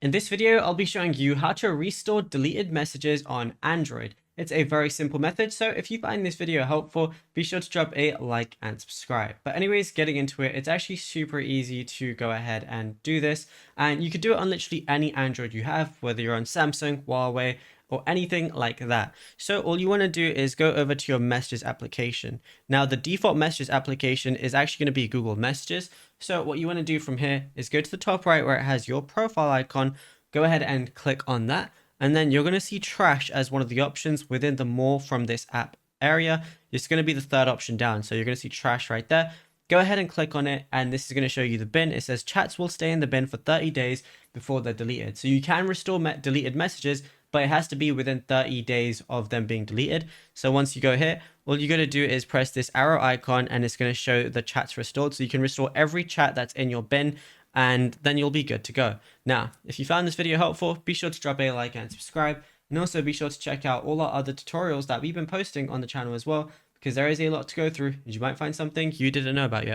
In this video, I'll be showing you how to restore deleted messages on Android. It's a very simple method, so if you find this video helpful, be sure to drop a like and subscribe. But anyways, getting into it, it's actually super easy to go ahead and do this. And you could do it on literally any Android you have, whether you're on Samsung, Huawei, or anything like that. So all you want to do is go over to your messages application. Now the default messages application is actually going to be Google Messages. So what you want to do from here is go to the top right where it has your profile icon, go ahead and click on that. And then you're going to see trash as one of the options within the more from this app area. It's going to be the third option down. So you're going to see trash right there. Go ahead and click on it, and this is going to show you the bin. It says chats will stay in the bin for 30 days before they're deleted. So you can restore deleted messages, but it has to be within 30 days of them being deleted. So once you go here, all you got to do is press this arrow icon and it's going to show the chats restored. So you can restore every chat that's in your bin, and then you'll be good to go. Now, if you found this video helpful, be sure to drop a like and subscribe. And also be sure to check out all our other tutorials that we've been posting on the channel as well, because there is a lot to go through and you might find something you didn't know about yet.